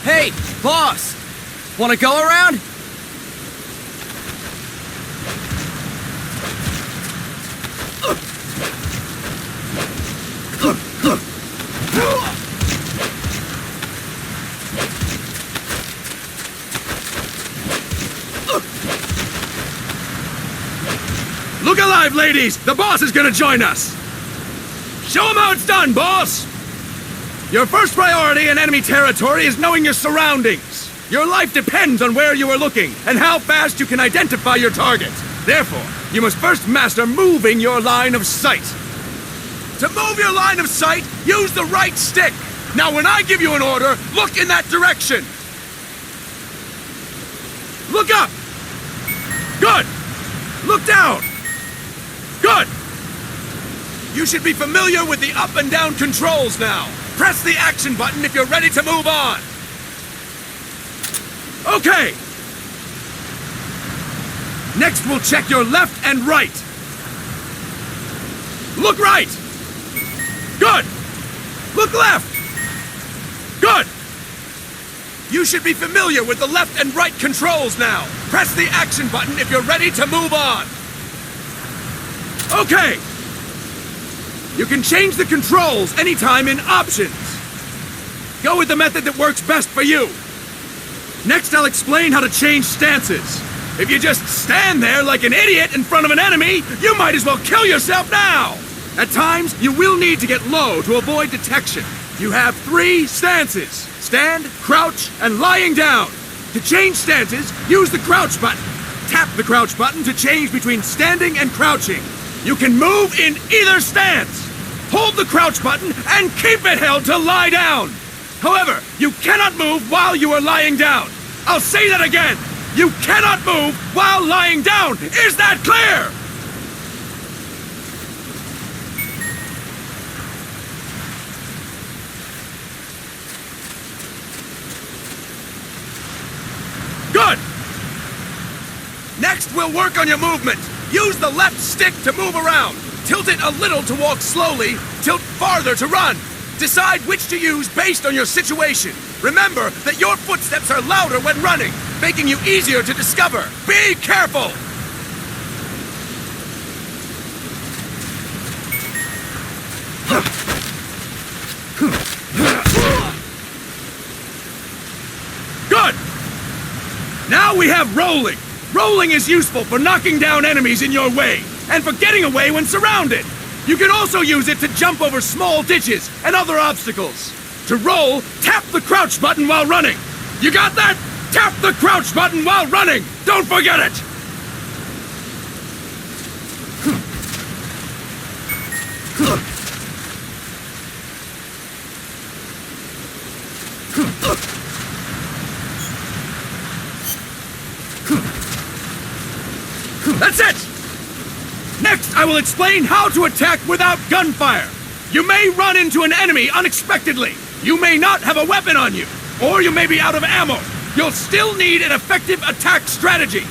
Hey, boss! Wanna go around? Look alive, ladies! The boss is gonna join us! Show him how it's done, boss! Your first priority in enemy territory is knowing your surroundings. Your life depends on where you are looking and how fast you can identify your target. Therefore, you must first master moving your line of sight. To move your line of sight, use the right stick. Now, when I give you an order, look in that direction. Look up! Good! Look down! Good! You should be familiar with the up and down controls now. Press the action button if you're ready to move on. Okay. Next, we'll check your left and right. Look right. Good. Look left. Good. You should be familiar with the left and right controls now. Press the action button if you're ready to move on. Okay. You can change the controls anytime in Options. Go with the method that works best for you. Next, I'll explain how to change stances. If you just stand there like an idiot in front of an enemy, you might as well kill yourself now! At times, you will need to get low to avoid detection. You have 3 stances: stand, crouch, and lying down. To change stances, use the crouch button. Tap the crouch button to change between standing and crouching. You can move in either stance. Hold the crouch button and keep it held to lie down. However, you cannot move while you are lying down. I'll say that again. You cannot move while lying down. Is that clear? Good! Next, we'll work on your movement. Use the left stick to move around. Tilt it a little to walk slowly, tilt farther to run. Decide which to use based on your situation. Remember that your footsteps are louder when running, making you easier to discover. Be careful! Good! Now we have rolling. Rolling is useful for knocking down enemies in your way, and for getting away when surrounded. You can also use it to jump over small ditches and other obstacles. To roll, tap the crouch button while running. You got that? Tap the crouch button while running! Don't forget it! That's it! Next, I will explain how to attack without gunfire. You may run into an enemy unexpectedly. You may not have a weapon on you, or you may be out of ammo. You'll still need an effective attack strategy.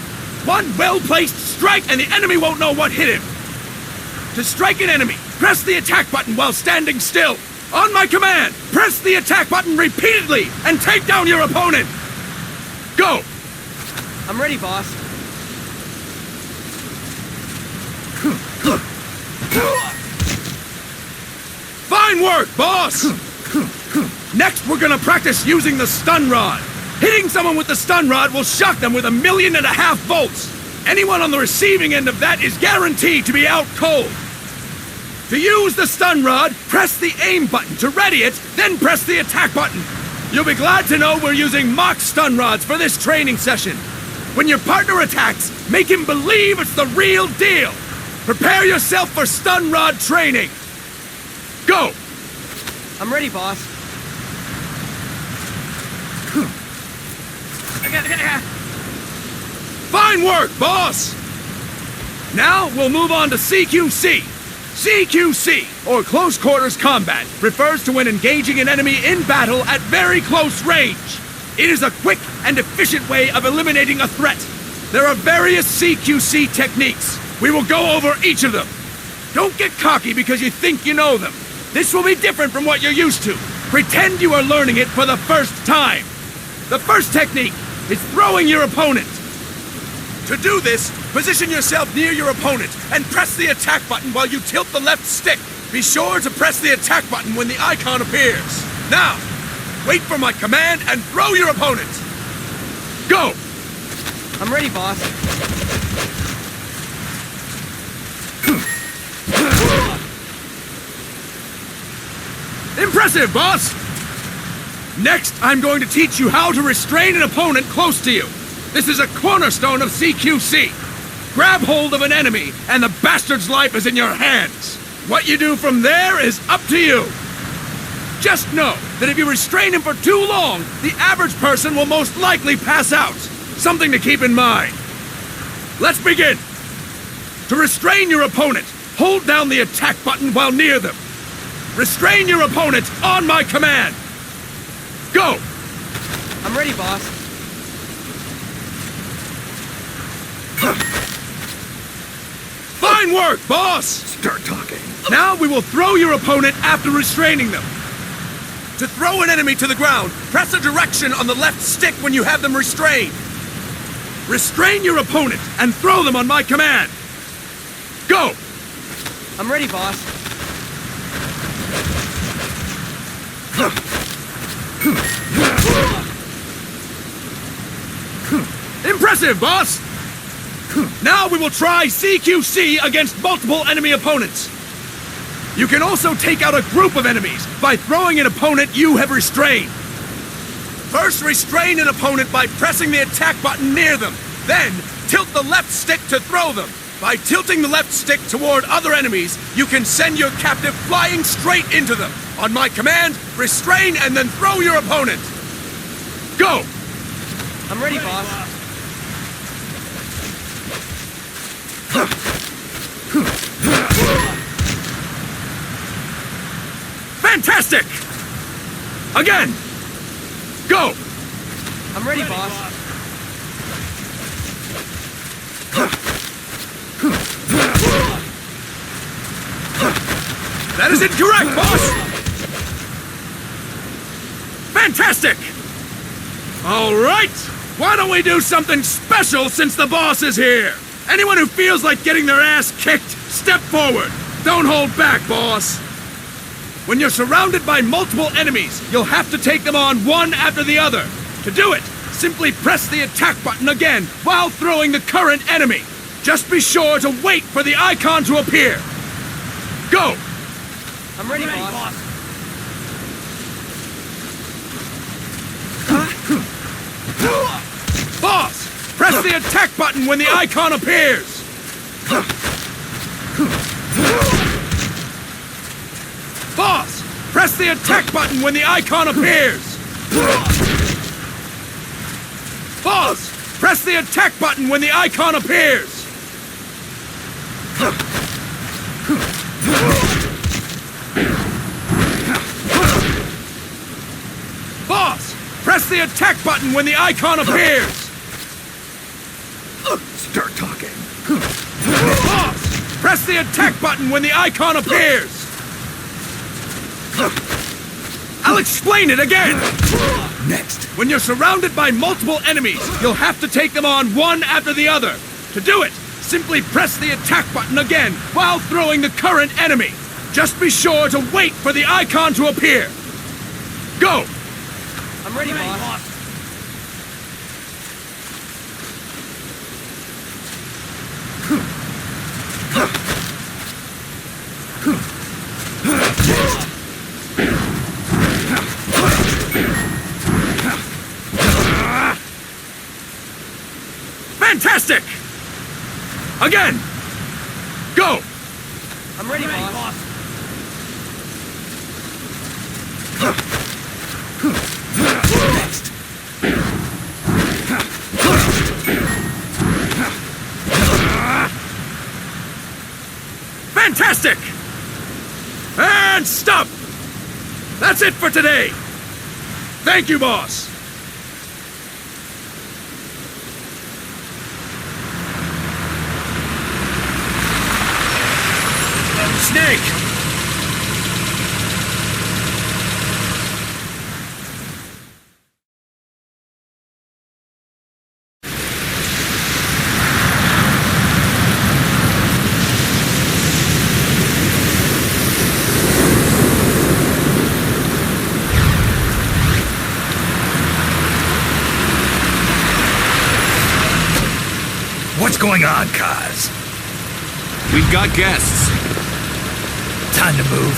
One well-placed strike and the enemy won't know what hit him. To strike an enemy, press the attack button while standing still. On my command, press the attack button repeatedly and take down your opponent. Go! I'm ready, boss. Fine work, boss! Next, we're gonna practice using the stun rod. Hitting someone with the stun rod will shock them with 1.5 million volts. Anyone on the receiving end of that is guaranteed to be out cold. To use the stun rod, press the aim button to ready it, then press the attack button. You'll be glad to know we're using mock stun rods for this training session. When your partner attacks, make him believe it's the real deal. Prepare yourself for stun rod training. Go! I'm ready, boss. Fine work, boss! Now we'll move on to CQC. CQC, or Close Quarters Combat, refers to when engaging an enemy in battle at very close range. It is a quick and efficient way of eliminating a threat. There are various CQC techniques. We will go over each of them. Don't get cocky because you think you know them. This will be different from what you're used to. Pretend you are learning it for the first time. The first technique is throwing your opponent. To do this, position yourself near your opponent and press the attack button while you tilt the left stick. Be sure to press the attack button when the icon appears. Now, wait for my command and throw your opponent. Go! I'm ready, boss. Impressive, boss! Next, I'm going to teach you how to restrain an opponent close to you. This is a cornerstone of CQC. Grab hold of an enemy, and the bastard's life is in your hands. What you do from there is up to you. Just know that if you restrain him for too long, the average person will most likely pass out. Something to keep in mind. Let's begin. To restrain your opponent, hold down the attack button while near them. Restrain your opponent on my command. Go! I'm ready, boss. Fine work, boss! Start talking. Now we will throw your opponent after restraining them. To throw an enemy to the ground, press a direction on the left stick when you have them restrained. Restrain your opponent and throw them on my command. Go! I'm ready, boss. Impressive, boss! Now we will try CQC against multiple enemy opponents. You can also take out a group of enemies by throwing an opponent you have restrained. First, restrain an opponent by pressing the attack button near them. Then, tilt the left stick to throw them. By tilting the left stick toward other enemies, you can send your captive flying straight into them. On my command, restrain and then throw your opponent. Go! I'm ready, boss. Fantastic! Again! Go! I'm ready, boss. That is incorrect, boss! Fantastic! All right! Why don't we do something special since the boss is here? Anyone who feels like getting their ass kicked, step forward. Don't hold back, boss. When you're surrounded by multiple enemies, you'll have to take them on one after the other. To do it, simply press the attack button again while throwing the current enemy. Just be sure to wait for the icon to appear. Go! I'm ready, boss. Boss! Press the attack button when the icon appears! Boss! Press the attack button when the icon appears! Boss! Press the attack button when the icon appears! Boss! Press the attack button when the icon appears! Start talking. Boss! Press the attack button when the icon appears! I'll explain it again! Next. When you're surrounded by multiple enemies, you'll have to take them on one after the other. To do it, simply press the attack button again while throwing the current enemy. Just be sure to wait for the icon to appear. Go! I'm ready, boss. Fantastic! Again! Go! I'm ready, boss. Next. Fantastic! And stop! That's it for today! Thank you, boss! Snake! What's going on, Kaz? We've got guests. Time to move.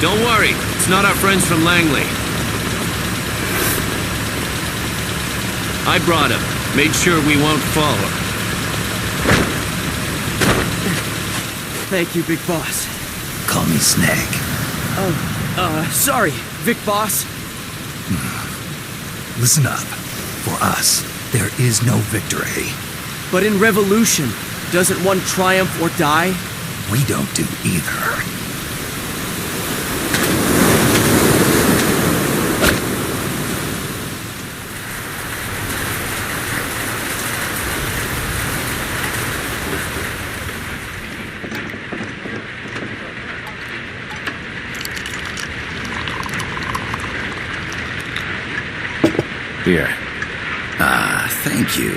Don't worry, it's not our friends from Langley. I brought him. Made sure we won't fall. Thank you, Big Boss. Call me Snake. Sorry, Vic Boss. Listen up. For us, there is no victory. But in Revolution, doesn't one triumph or die? We don't do either. Here. Ah, thank you.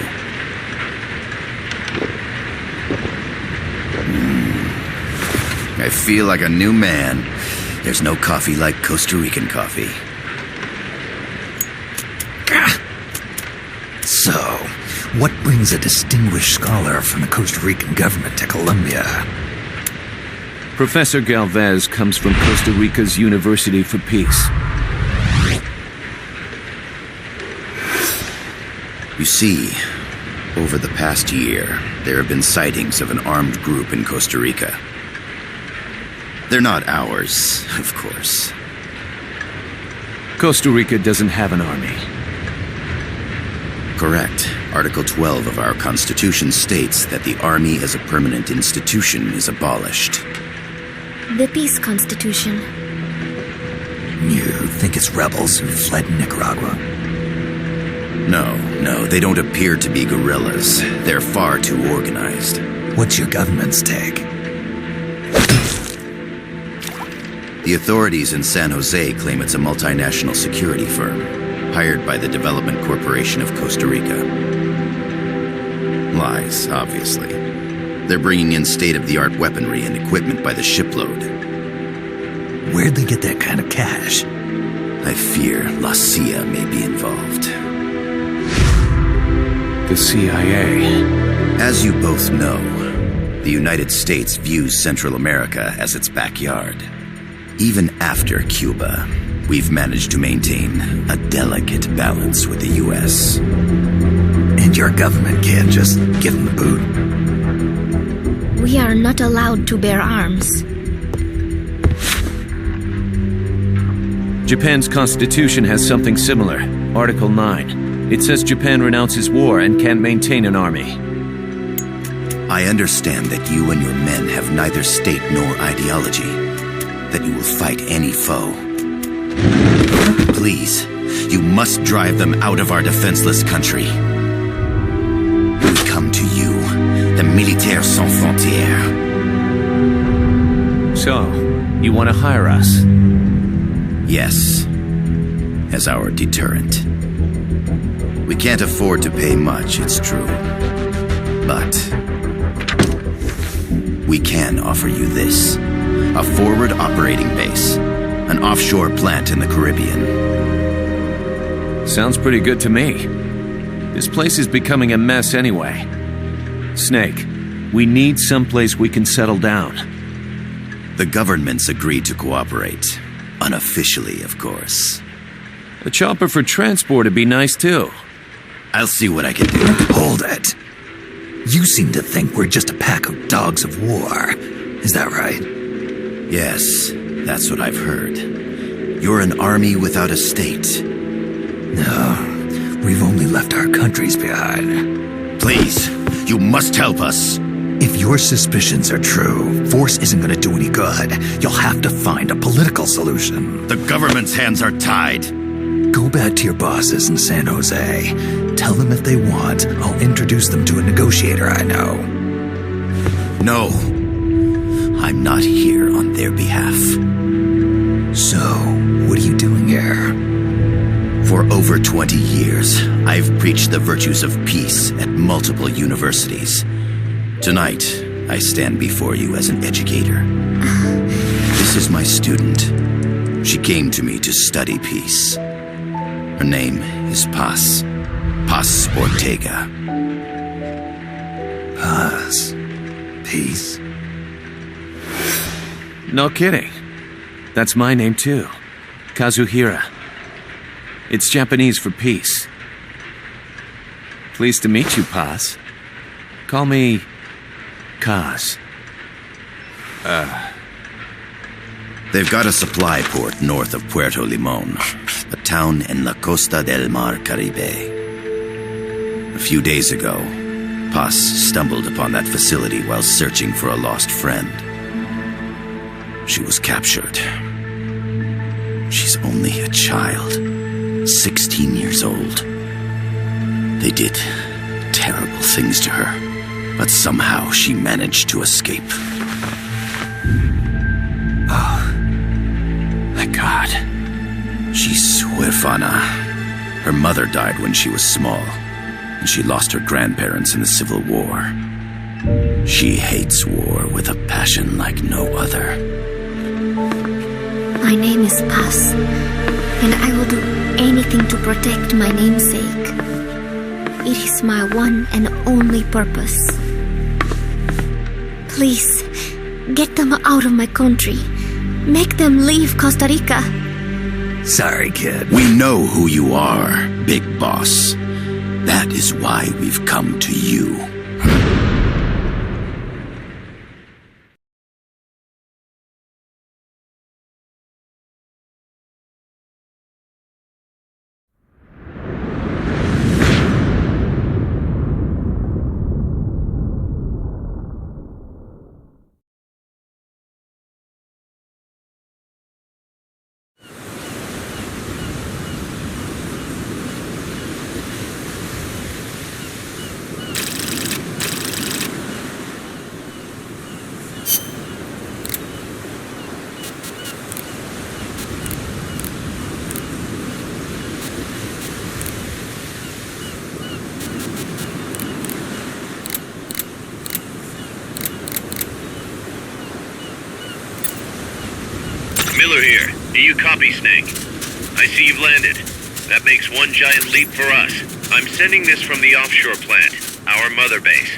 I feel like a new man. There's no coffee like Costa Rican coffee. So, What brings a distinguished scholar from the Costa Rican government to Colombia? Professor Galvez comes from Costa Rica's University for Peace. You see, over the past year, there have been sightings of an armed group in Costa Rica. They're not ours, of course. Costa Rica doesn't have an army. Correct. Article 12 of our Constitution states that the Army as a permanent institution is abolished. The Peace Constitution. You think it's rebels who fled Nicaragua? No, they don't appear to be guerrillas. They're far too organized. What's your government's take? The authorities in San Jose claim it's a multinational security firm, hired by the Development Corporation of Costa Rica. Lies, obviously. They're bringing in state-of-the-art weaponry and equipment by the shipload. Where'd they get that kind of cash? I fear La CIA may be involved. The CIA. As you both know, the United States views Central America as its backyard. Even after Cuba, we've managed to maintain a delicate balance with the U.S. And your government can't just give them the boot? We are not allowed to bear arms. Japan's constitution has something similar. Article 9. It says Japan renounces war and can't maintain an army. I understand that you and your men have neither state nor ideology, that you will fight any foe. Please, you must drive them out of our defenseless country. We come to you, the Militaires Sans Frontières. So, you want to hire us? Yes, as our deterrent. We can't afford to pay much, it's true. But we can offer you this. A forward operating base. An offshore plant in the Caribbean. Sounds pretty good to me. This place is becoming a mess anyway. Snake, we need someplace we can settle down. The government's agreed to cooperate. Unofficially, of course. A chopper for transport would be nice too. I'll see what I can do. Hold it. You seem to think we're just a pack of dogs of war. Is that right? Yes, that's what I've heard. You're an army without a state. No, we've only left our countries behind. Please, you must help us. If your suspicions are true, force isn't going to do any good. You'll have to find a political solution. The government's hands are tied. Go back to your bosses in San Jose. Tell them if they want, I'll introduce them to a negotiator I know. No. I'm not here on their behalf. So, what are you doing here? For over 20 years, I've preached the virtues of peace at multiple universities. Tonight, I stand before you as an educator. This is my student. She came to me to study peace. Her name is Paz. Paz Ortega. Paz. Peace. No kidding. That's my name too. Kazuhira. It's Japanese for peace. Pleased to meet you, Paz. Call me Kaz. They've got a supply port north of Puerto Limon, a town in la Costa del Mar Caribe. A few days ago, Paz stumbled upon that facility while searching for a lost friend. She was captured. She's only a child, 16 years old. They did terrible things to her, but somehow she managed to escape. Oh, my God. She's huérfana. Her mother died when she was small, and she lost her grandparents in the Civil War. She hates war with a passion like no other. My name is Paz, and I will do anything to protect my namesake. It is my one and only purpose. Please, get them out of my country. Make them leave Costa Rica. Sorry, kid. We know who you are, Big Boss. That is why we've come to you. Miller here. Do you copy, Snake? I see you've landed. That makes one giant leap for us. I'm sending this from the offshore plant, our mother base.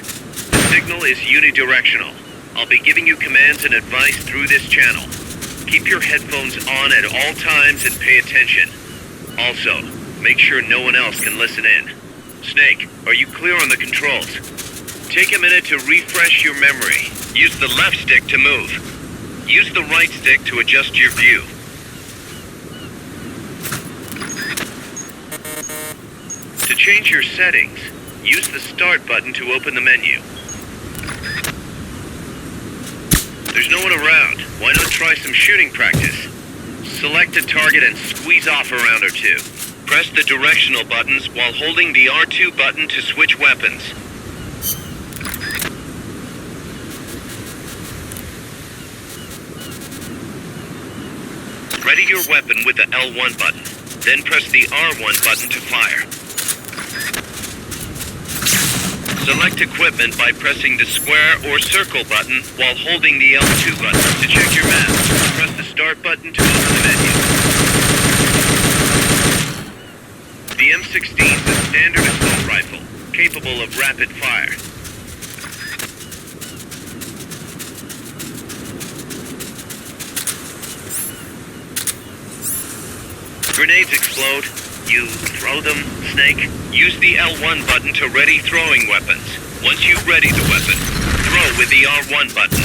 The signal is unidirectional. I'll be giving you commands and advice through this channel. Keep your headphones on at all times and pay attention. Also, make sure no one else can listen in. Snake, are you clear on the controls? Take a minute to refresh your memory. Use the left stick to move. Use the right stick to adjust your view. To change your settings, use the Start button to open the menu. There's no one around. Why not try some shooting practice? Select a target and squeeze off a round or two. Press the directional buttons while holding the R2 button to switch weapons. Ready your weapon with the L1 button, then press the R1 button to fire. Select equipment by pressing the square or circle button while holding the L2 button. To check your map, press the Start button to open the menu. The M16 is a standard assault rifle, capable of rapid fire. Grenades explode. You throw them, Snake? Use the L1 button to ready throwing weapons. Once you've readied the weapon, throw with the R1 button.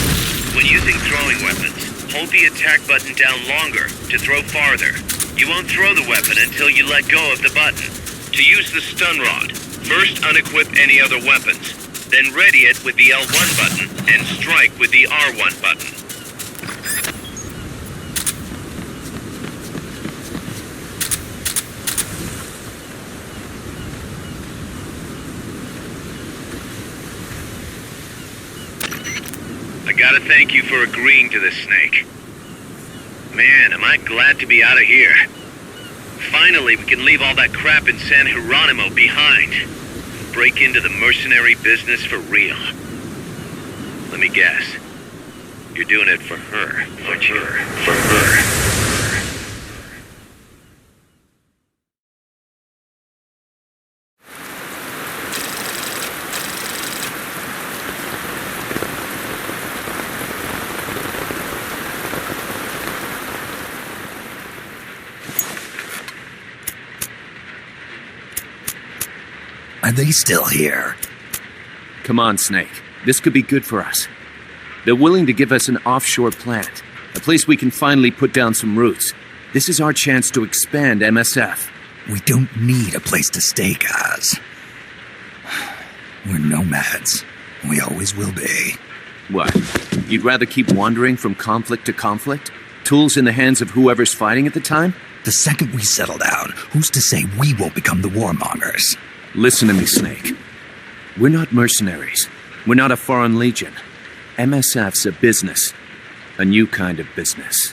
When using throwing weapons, hold the attack button down longer to throw farther. You won't throw the weapon until you let go of the button. To use the stun rod, first unequip any other weapons, then ready it with the L1 button and strike with the R1 button. I gotta thank you for agreeing to this, Snake. Man, am I glad to be out of here. Finally, we can leave all that crap in San Geronimo behind. And break into the mercenary business for real. Let me guess. You're doing it for her, aren't you? For her. Are they still here? Come on, Snake. This could be good for us. They're willing to give us an offshore plant, a place we can finally put down some roots. This is our chance to expand MSF. We don't need a place to stay, guys. We're nomads. We always will be. What? You'd rather keep wandering from conflict to conflict? Tools in the hands of whoever's fighting at the time? The second we settle down, who's to say we won't become the warmongers? Listen to me, Snake. We're not mercenaries. We're not a foreign legion. MSF's a business. A new kind of business.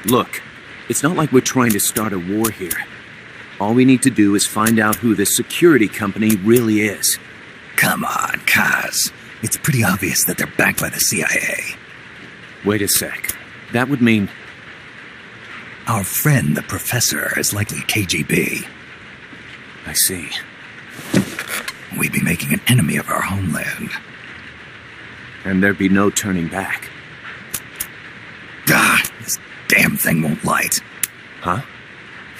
Look, it's not like we're trying to start a war here. All we need to do is find out who this security company really is. Come on, Kaz. It's pretty obvious that they're backed by the CIA. Wait a sec. That would mean... Our friend, the professor, is likely KGB. I see. We'd be making an enemy of our homeland. And there'd be no turning back. Ah, this damn thing won't light. Huh?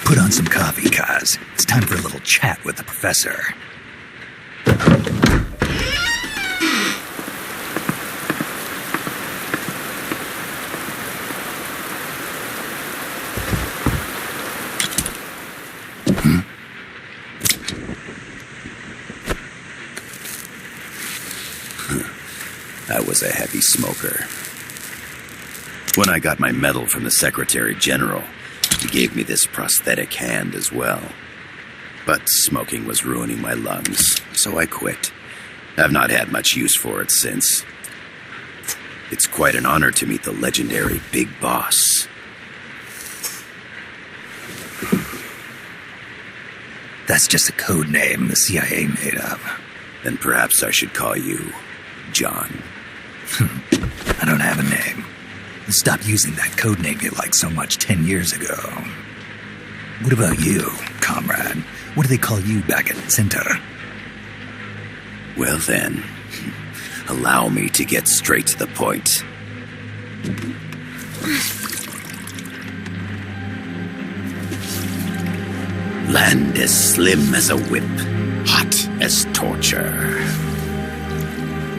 Put on some coffee, Kaz. It's time for a little chat with the professor. I was a heavy smoker. When I got my medal from the Secretary General, he gave me this prosthetic hand as well. But smoking was ruining my lungs, so I quit. I've not had much use for it since. It's quite an honor to meet the legendary Big Boss. That's just a code name the CIA made up. Then perhaps I should call you John. I don't have a name. Stop using that code name you liked so much 10 years ago. What about you, comrade? What do they call you back at Center? Well then, allow me to get straight to the point. Land as slim as a whip, hot as torture.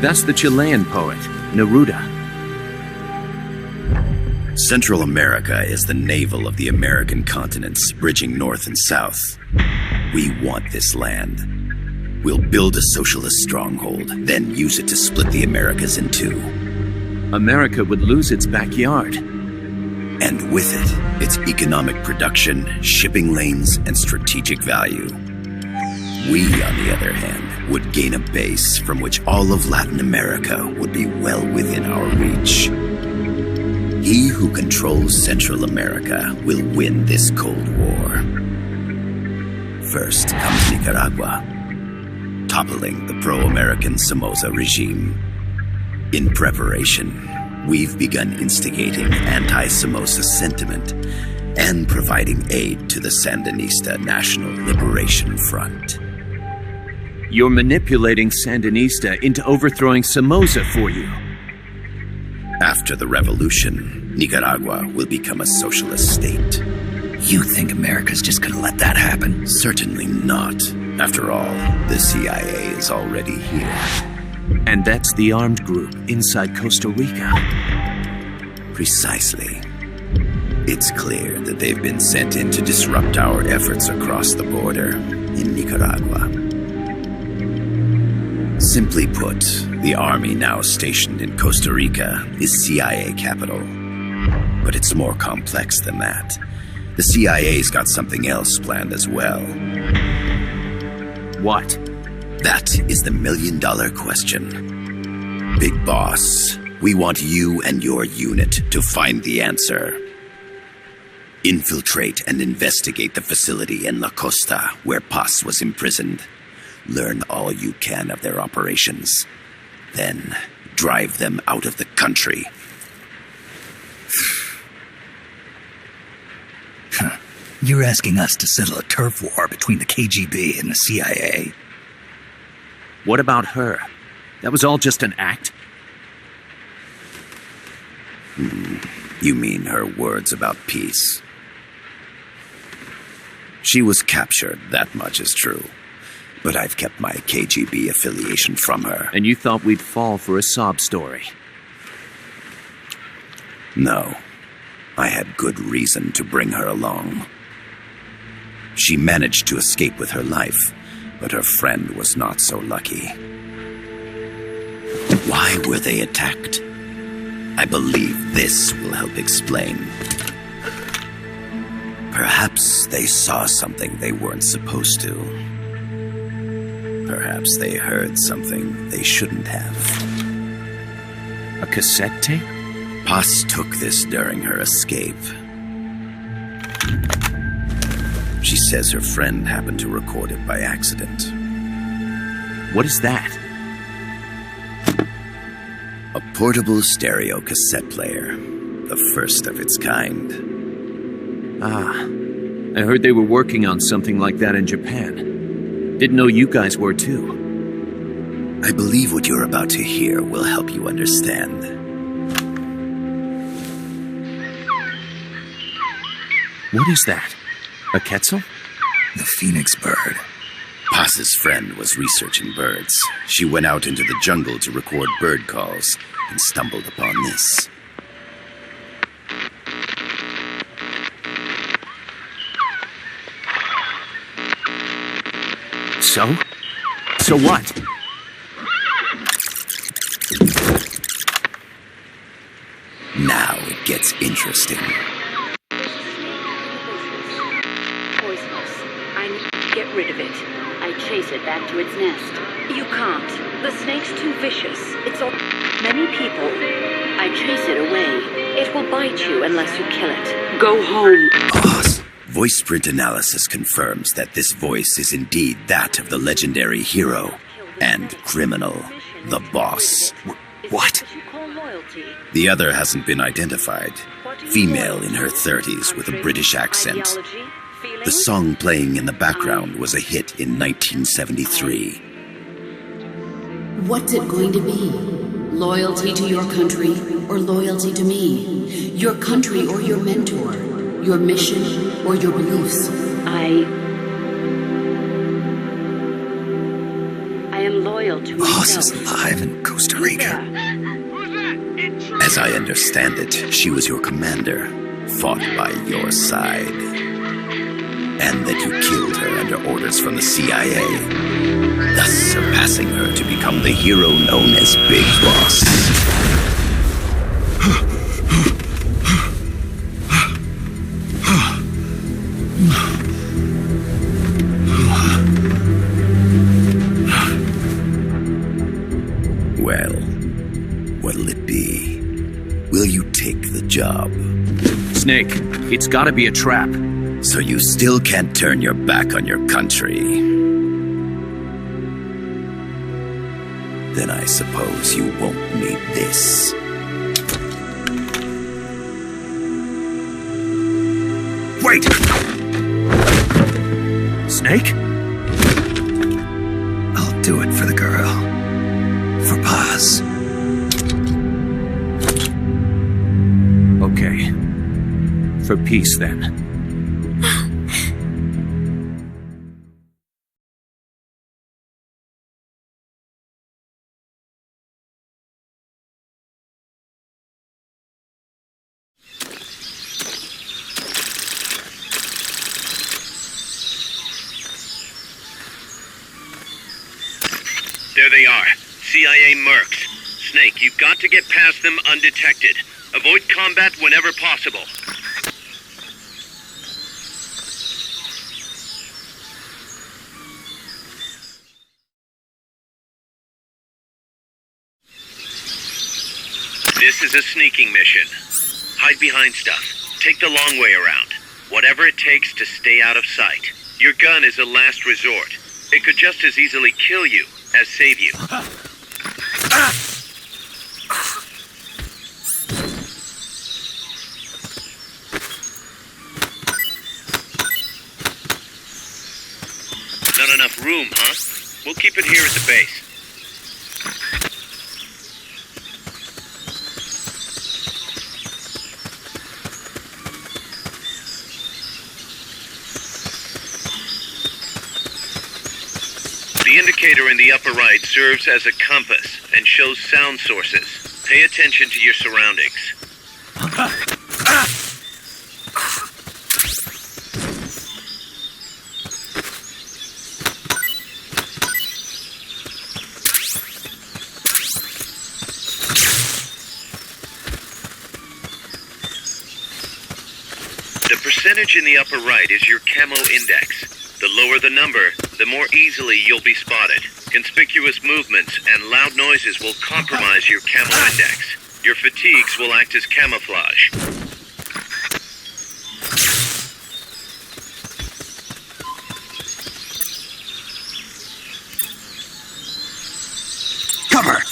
That's the Chilean poet, Neruda. Central America is the navel of the American continents, bridging north and south. We want this land. We'll build a socialist stronghold, then use it to split the Americas in two. America would lose its backyard. And with it, its economic production, shipping lanes, and strategic value. We, on the other hand, would gain a base from which all of Latin America would be well within our reach. He who controls Central America will win this Cold War. First comes Nicaragua, toppling the pro-American Somoza regime. In preparation, we've begun instigating anti-Somoza sentiment and providing aid to the Sandinista National Liberation Front. You're manipulating Sandinista into overthrowing Somoza for you. After the revolution, Nicaragua will become a socialist state. You think America's just gonna let that happen? Certainly not. After all, the CIA is already here. And that's the armed group inside Costa Rica. Precisely. It's clear that they've been sent in to disrupt our efforts across the border in Nicaragua. Simply put, the army now stationed in Costa Rica is CIA capital. But it's more complex than that. The CIA's got something else planned as well. What? That is the million-dollar question. Big Boss, we want you and your unit to find the answer. Infiltrate and investigate the facility in La Costa where Paz was imprisoned. Learn all you can of their operations. Then drive them out of the country. You're asking us to settle a turf war between the KGB and the CIA? What about her? That was all just an act? You mean her words about peace? She was captured, that much is true. But I've kept my KGB affiliation from her. And you thought we'd fall for a sob story? No. I had good reason to bring her along. She managed to escape with her life, but her friend was not so lucky. Why were they attacked? I believe this will help explain. Perhaps they saw something they weren't supposed to. Perhaps they heard something they shouldn't have. A cassette tape? Paz took this during her escape. She says her friend happened to record it by accident. What is that? A portable stereo cassette player. The first of its kind. Ah, I heard they were working on something like that in Japan. Didn't know you guys were too. I believe what you're about to hear will help you understand. What is that? A quetzal? The phoenix bird. Paz's friend was researching birds. She went out into the jungle to record bird calls and stumbled upon this. So? So what? Now it gets interesting. Poisonous. I need to get rid of it. I chase it back to its nest. You can't. The snake's too vicious. It's all... Many people. I chase it away. It will bite you unless you kill it. Go home. Boss. Voice print analysis confirms that this voice is indeed that of the legendary hero and criminal, the boss. What? The other hasn't been identified. Female in her 30s with a British accent. The song playing in the background was a hit in 1973. What's it going to be? Loyalty to your country or loyalty to me? Your country or your mentor? Your mission or your beliefs? I am loyal to Boss myself. is alive in Costa Rica. As I understand it, she was your commander, fought by your side. And that you killed her under orders from the CIA, thus surpassing her to become the hero known as Big Boss. Well, what'll it be? Will you take the job? Snake, it's gotta be a trap. So you still can't turn your back on your country? Then I suppose you won't need this. Wait! Snake? I'll do it for the girl. For Paz. Okay. For peace, then. There they are. CIA mercs. Snake, you've got to get past them undetected. Avoid combat whenever possible. This is a sneaking mission. Hide behind stuff. Take the long way around. Whatever it takes to stay out of sight. Your gun is a last resort. It could just as easily kill you as save you. Not enough room, huh? We'll keep it here at the base. The indicator in the upper right serves as a compass and shows sound sources. Pay attention to your surroundings. The percentage in the upper right is your camo index. The lower the number, the more easily you'll be spotted. Conspicuous movements and loud noises will compromise your camo index. Your fatigues will act as camouflage. Cover!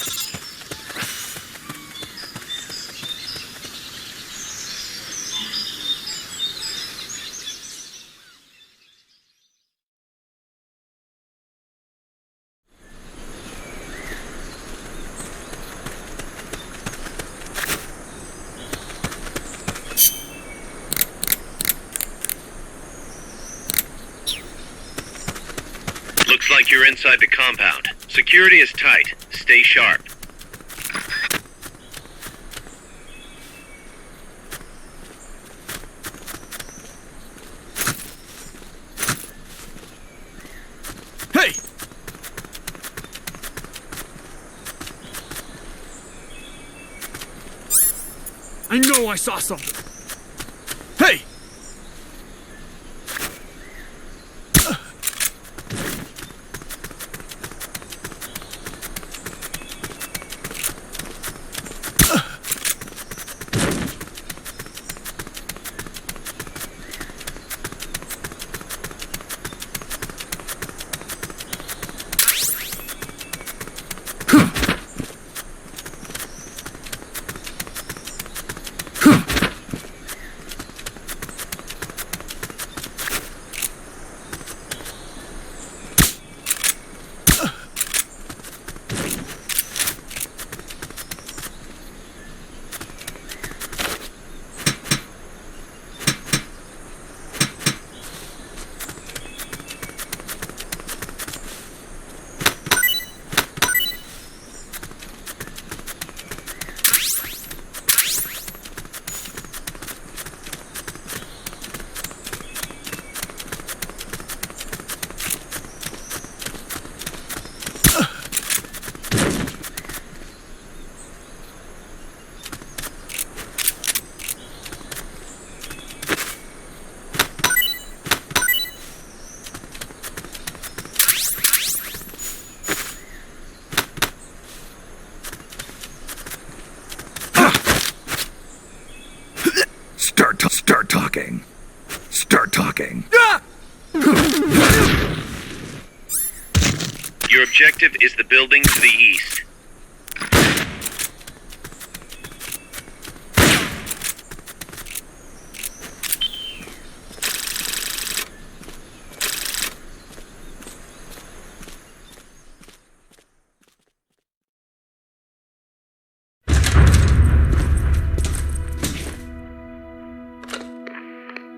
inside the compound. Security is tight. Stay sharp. Hey! I know I saw something. Hey! Start talking. Your objective is the building to the east.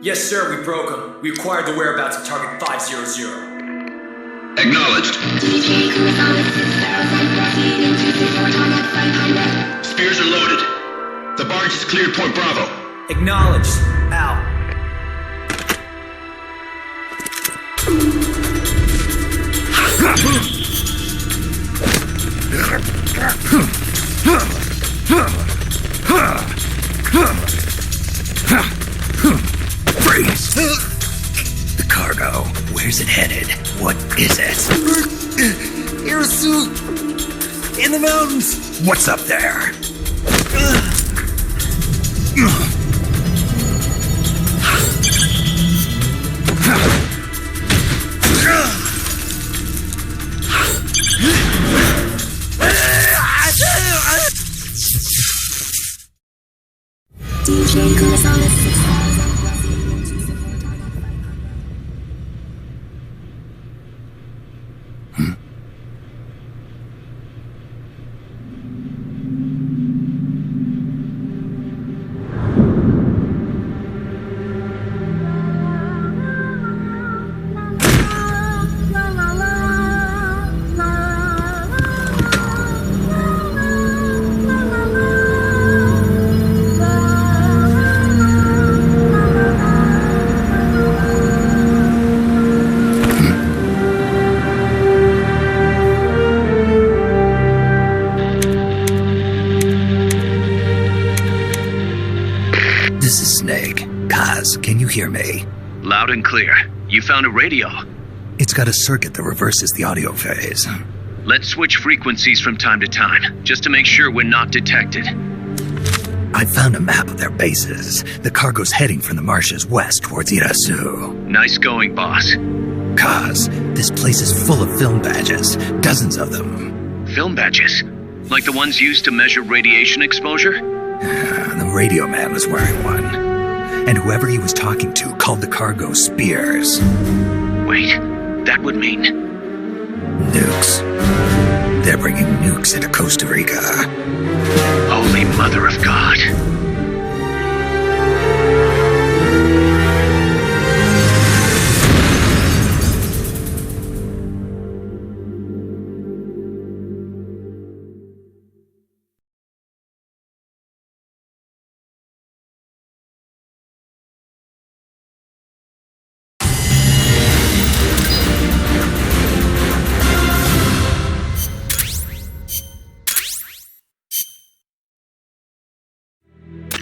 Yes, sir, we broke them. We acquired the whereabouts of target 500. Acknowledged. Spears are loaded. The barge has cleared Point Bravo. Acknowledged. Out. Freeze! The cargo. Where's it headed? What is it? Ejercito! In the mountains! What's up there? DJ Gonzalez. Can you hear me? Loud and clear. You found a radio. It's got a circuit that reverses the audio phase. Let's switch frequencies from time to time, just to make sure we're not detected. I found a map of their bases. The cargo's heading from the marshes west towards Ejercito. Nice going, boss. Kaz, this place is full of film badges. Dozens of them. Film badges? Like the ones used to measure radiation exposure? The radio man was wearing one. And whoever he was talking to called the cargo spears. Wait, that would mean... Nukes. They're bringing nukes into Costa Rica. Holy Mother of God.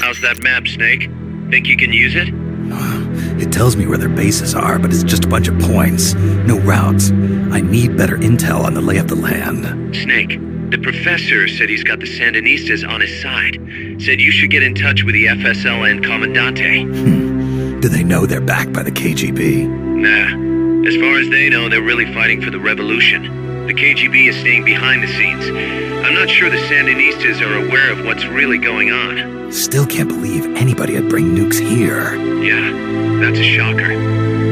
How's that map, Snake? Think you can use it? It tells me where their bases are, but it's just a bunch of points. No routes. I need better intel on the lay of the land. Snake, the professor said he's got the Sandinistas on his side. Said you should get in touch with the FSL and Comandante. Do they know they're backed by the KGB? Nah. As far as they know, they're really fighting for the revolution. The KGB is staying behind the scenes. I'm not sure the Sandinistas are aware of what's really going on. Still can't believe anybody would bring nukes here. Yeah, that's a shocker.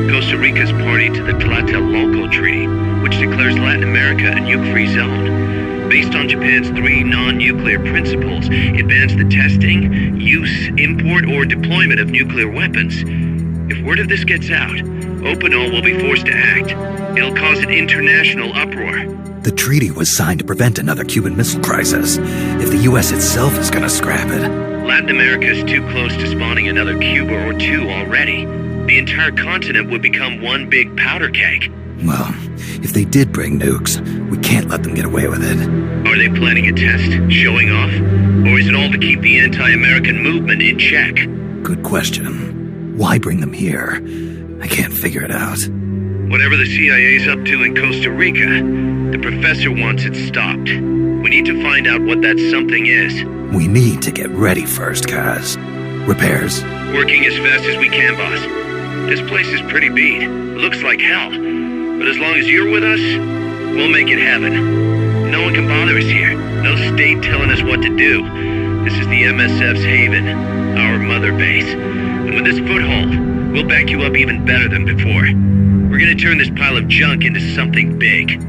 Costa Rica's party to the Tlatelolco Treaty, which declares Latin America a nuke-free zone. Based on Japan's 3 non-nuclear principles, it bans the testing, use, import, or deployment of nuclear weapons. If word of this gets out, Opinol will be forced to act. It'll cause an international uproar. The treaty was signed to prevent another Cuban Missile Crisis. If the U.S. itself is gonna scrap it... Latin America is too close to spawning another Cuba or two already. The entire continent would become one big powder keg. Well, if they did bring nukes, we can't let them get away with it. Are they planning a test? Showing off? Or is it all to keep the anti-American movement in check? Good question. Why bring them here? I can't figure it out. Whatever the CIA's up to in Costa Rica, the professor wants it stopped. We need to find out what that something is. We need to get ready first, Kaz. Repairs? Working as fast as we can, boss. This place is pretty beat. Looks like hell. But as long as you're with us, we'll make it happen. No one can bother us here. No state telling us what to do. This is the MSF's haven, our mother base. And with this foothold, we'll back you up even better than before. We're gonna turn this pile of junk into something big.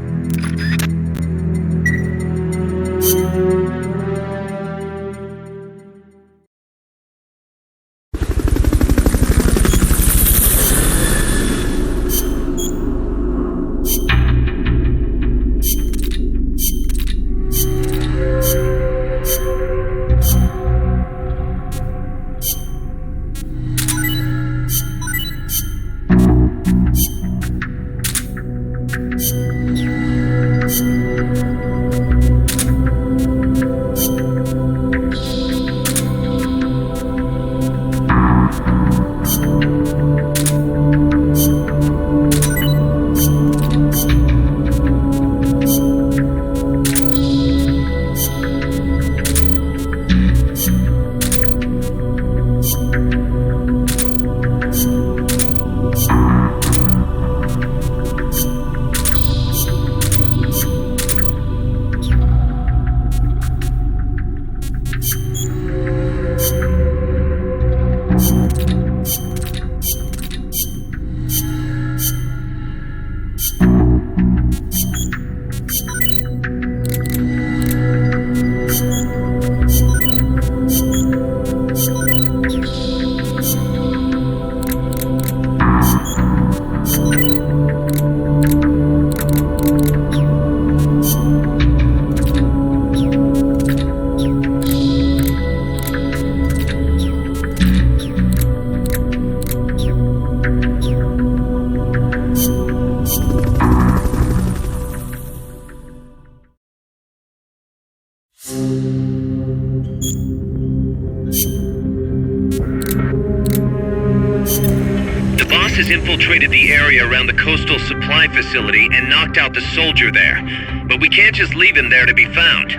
Infiltrated the area around the coastal supply facility and knocked out the soldier there. But we can't just leave him there to be found.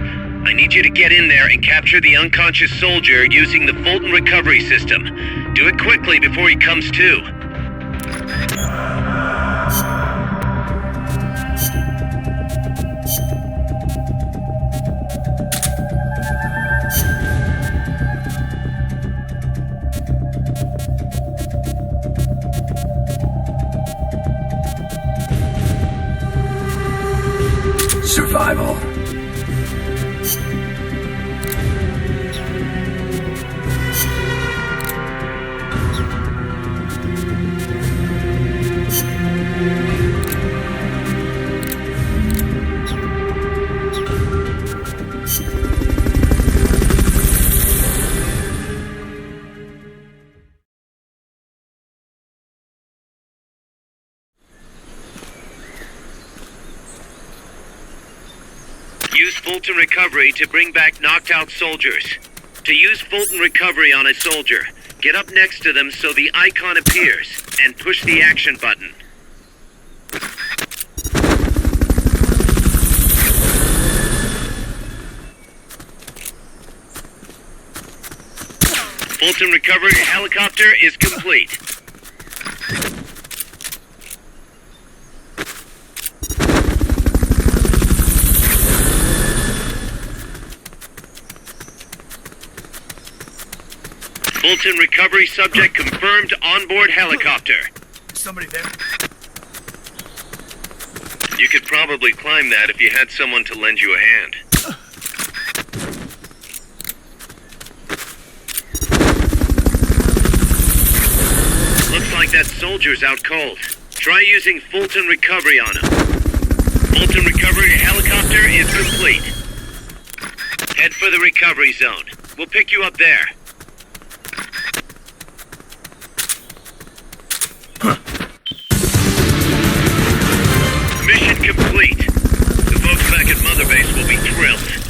I need you to get in there and capture the unconscious soldier using the Fulton recovery system. Do it quickly before he comes to. Survival. Use Fulton recovery to bring back knocked out soldiers. To use Fulton recovery on a soldier, get up next to them so the icon appears, and push the action button. Fulton recovery helicopter is complete. Fulton recovery subject confirmed onboard helicopter. Somebody there? You could probably climb that if you had someone to lend you a hand. Looks like that soldier's out cold. Try using Fulton recovery on him. Fulton recovery helicopter is complete. Head for the recovery zone. We'll pick you up there. Mission complete. The folks back at Mother Base will be thrilled.